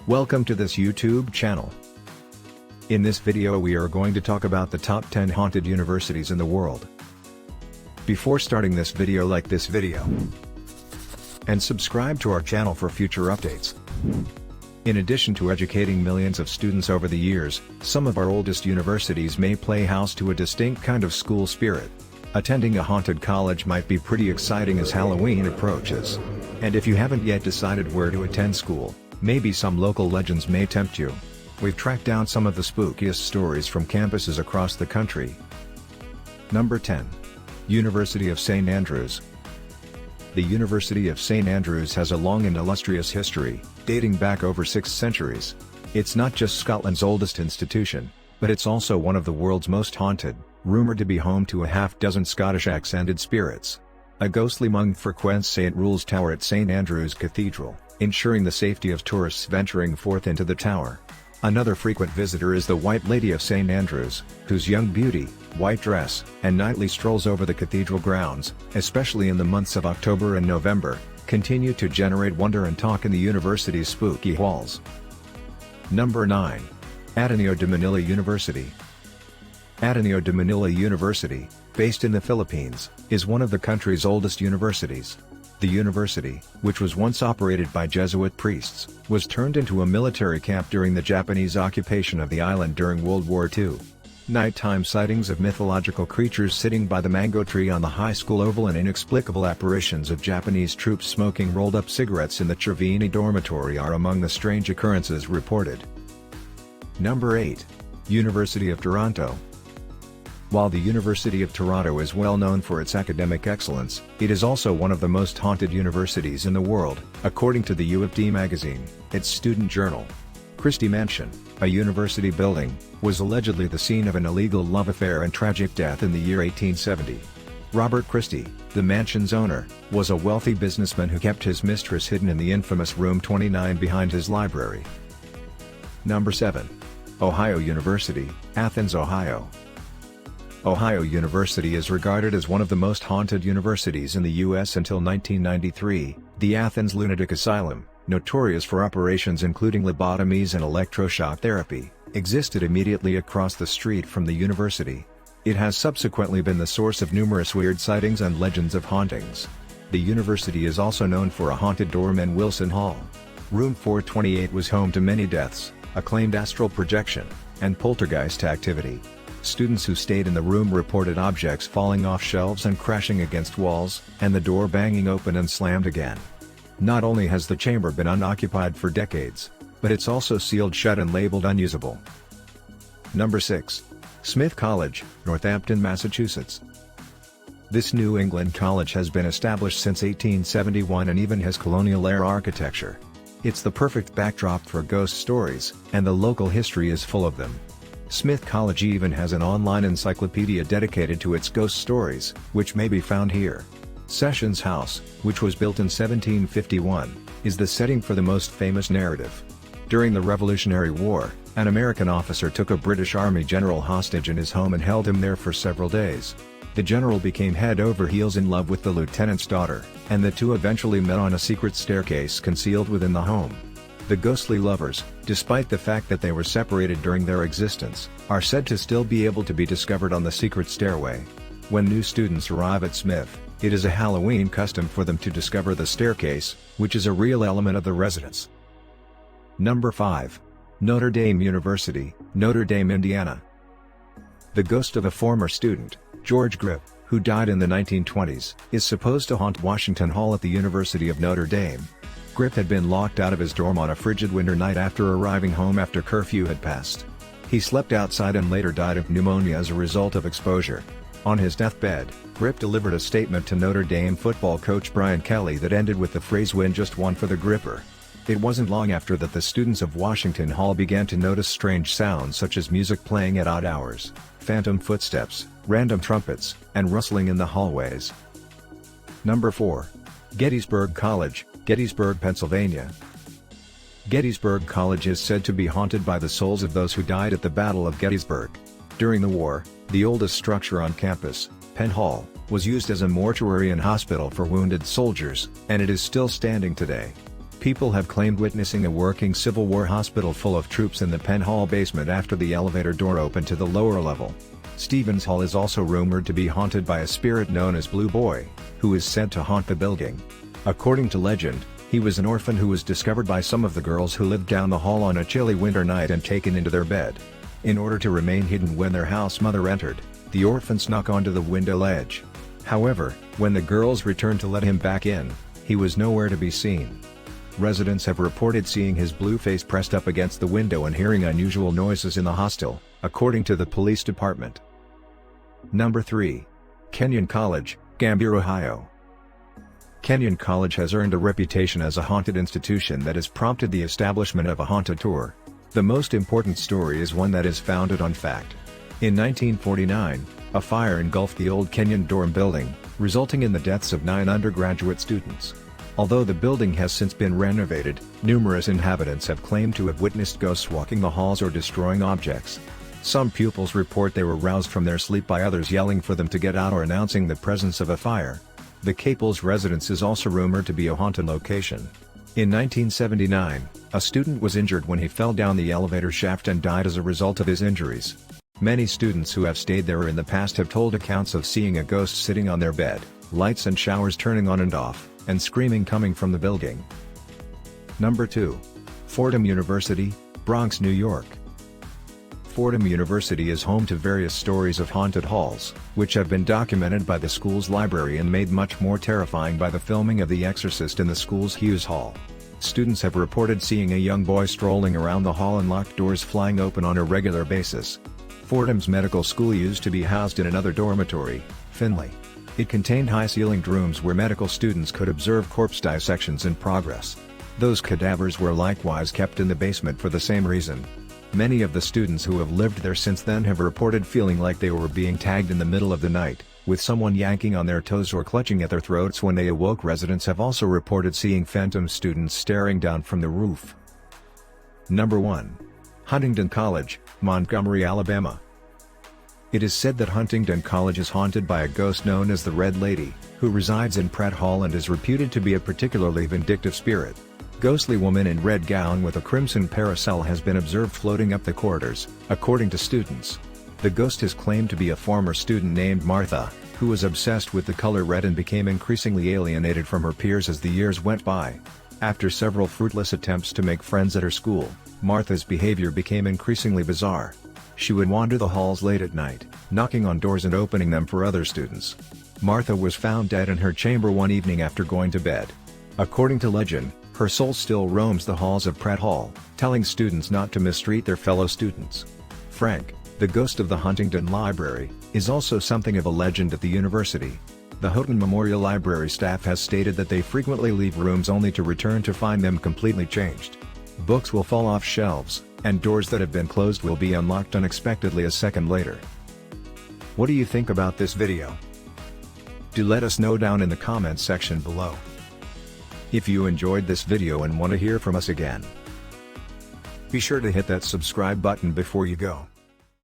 Welcome to this YouTube channel. In this video we are going to talk about the top 10 haunted universities in the world. Before starting this video, like this video and subscribe to our channel for future updates. In addition to educating millions of students over the years, some of our oldest universities may play house to a distinct kind of school spirit. Attending a haunted college might be pretty exciting as Halloween approaches. And if you haven't yet decided where to attend school, maybe some local legends may tempt you. We've tracked down some of the spookiest stories from campuses across the country. Number 10. University of St. Andrews. The University of St. Andrews has a long and illustrious history, dating back over 6 centuries. It's not just Scotland's oldest institution, but it's also one of the world's most haunted, rumored to be home to a half-dozen Scottish accented spirits. A ghostly monk frequents St. Rule's Tower at St. Andrew's Cathedral, ensuring the safety of tourists venturing forth into the tower. Another frequent visitor is the White Lady of St. Andrews, whose young beauty, white dress, and nightly strolls over the cathedral grounds, especially in the months of October and November, continue to generate wonder and talk in the university's spooky halls. Number 9. Ateneo de Manila University. Ateneo de Manila University, based in the Philippines, is one of the country's oldest universities. The university, which was once operated by Jesuit priests, was turned into a military camp during the Japanese occupation of the island during World War II. Nighttime sightings of mythological creatures sitting by the mango tree on the high school oval and inexplicable apparitions of Japanese troops smoking rolled-up cigarettes in the Trevini dormitory are among the strange occurrences reported. Number 8. University of Toronto. While the University of Toronto is well known for its academic excellence, it is also one of the most haunted universities in the world, according to the U of T magazine, its student journal. Christie Mansion, a university building, was allegedly the scene of an illegal love affair and tragic death in the year 1870. Robert Christie, the mansion's owner, was a wealthy businessman who kept his mistress hidden in the infamous Room 29 behind his library. Number 7. Ohio University, Athens, Ohio. Ohio University is regarded as one of the most haunted universities in the U.S. until 1993. The Athens Lunatic Asylum, notorious for operations including lobotomies and electroshock therapy, existed immediately across the street from the university. It has subsequently been the source of numerous weird sightings and legends of hauntings. The university is also known for a haunted dorm in Wilson Hall. Room 428 was home to many deaths, acclaimed astral projection, and poltergeist activity. Students who stayed in the room reported objects falling off shelves and crashing against walls, and the door banging open and slammed again. Not only has the chamber been unoccupied for decades, but it's also sealed shut and labeled unusable. Number 6. Smith College, Northampton, Massachusetts. This New England college has been established since 1871 and even has colonial-era architecture. It's the perfect backdrop for ghost stories, and the local history is full of them. Smith College even has an online encyclopedia dedicated to its ghost stories, which may be found here. Sessions House, which was built in 1751, is the setting for the most famous narrative. During the Revolutionary War, an American officer took a British Army general hostage in his home and held him there for several days. The general became head over heels in love with the lieutenant's daughter, and the two eventually met on a secret staircase concealed within the home. The ghostly lovers, despite the fact that they were separated during their existence, are said to still be able to be discovered on the secret stairway. When new students arrive at Smith, it is a Halloween custom for them to discover the staircase, which is a real element of the residence. Number 5. Notre Dame University, Notre Dame, Indiana. The ghost of a former student, George Grip, who died in the 1920s, is supposed to haunt Washington Hall at the University of Notre Dame. Grip had been locked out of his dorm on a frigid winter night after arriving home after curfew had passed. He slept outside and later died of pneumonia as a result of exposure. On his deathbed, Grip delivered a statement to Notre Dame football coach Brian Kelly that ended with the phrase "win just one for the Gripper." It wasn't long after that the students of Washington Hall began to notice strange sounds such as music playing at odd hours, phantom footsteps, random trumpets, and rustling in the hallways. Number 4. Gettysburg College, Gettysburg, Pennsylvania. Gettysburg College is said to be haunted by the souls of those who died at the Battle of Gettysburg. During the war, the oldest structure on campus, Penn Hall, was used as a mortuary and hospital for wounded soldiers, and it is still standing today. People have claimed witnessing a working Civil War hospital full of troops in the Penn Hall basement after the elevator door opened to the lower level. Stevens Hall is also rumored to be haunted by a spirit known as Blue Boy, who is said to haunt the building. According to legend, he was an orphan who was discovered by some of the girls who lived down the hall on a chilly winter night and taken into their bed. In order to remain hidden when their house mother entered, the orphan snuck onto the window ledge. However, when the girls returned to let him back in, he was nowhere to be seen. Residents have reported seeing his blue face pressed up against the window and hearing unusual noises in the hostel, according to the police department. Number 3. Kenyon College, Gambier, Ohio. Kenyon College has earned a reputation as a haunted institution that has prompted the establishment of a haunted tour. The most important story is one that is founded on fact. In 1949, a fire engulfed the old Kenyon dorm building, resulting in the deaths of 9 undergraduate students. Although the building has since been renovated, numerous inhabitants have claimed to have witnessed ghosts walking the halls or destroying objects. Some pupils report they were roused from their sleep by others yelling for them to get out or announcing the presence of a fire. The Caples residence is also rumored to be a haunted location. In 1979, a student was injured when he fell down the elevator shaft and died as a result of his injuries. Many students who have stayed there in the past have told accounts of seeing a ghost sitting on their bed, lights and showers turning on and off, and screaming coming from the building. Number 2. Fordham University, Bronx, New York. Fordham University is home to various stories of haunted halls, which have been documented by the school's library and made much more terrifying by the filming of The Exorcist in the school's Hughes Hall. Students have reported seeing a young boy strolling around the hall and locked doors flying open on a regular basis. Fordham's medical school used to be housed in another dormitory, Finley. It contained high-ceilinged rooms where medical students could observe corpse dissections in progress. Those cadavers were likewise kept in the basement for the same reason. Many of the students who have lived there since then have reported feeling like they were being tagged in the middle of the night, with someone yanking on their toes or clutching at their throats when they awoke. Residents have also reported seeing phantom students staring down from the roof. Number 1. Huntingdon College, Montgomery, Alabama. It is said that Huntingdon College is haunted by a ghost known as the Red Lady, who resides in Pratt Hall and is reputed to be a particularly vindictive spirit. Ghostly woman in red gown with a crimson parasol has been observed floating up the corridors, according to students. The ghost is claimed to be a former student named Martha, who was obsessed with the color red and became increasingly alienated from her peers as the years went by. After several fruitless attempts to make friends at her school, Martha's behavior became increasingly bizarre. She would wander the halls late at night, knocking on doors and opening them for other students. Martha was found dead in her chamber one evening after going to bed. According to legend, her soul still roams the halls of Pratt Hall, telling students not to mistreat their fellow students. Frank, the ghost of the Huntingdon Library, is also something of a legend at the university. The Houghton Memorial Library staff has stated that they frequently leave rooms only to return to find them completely changed. Books will fall off shelves, and doors that have been closed will be unlocked unexpectedly a second later. What do you think about this video? Do let us know down in the comments section below. If you enjoyed this video and want to hear from us again, be sure to hit that subscribe button before you go.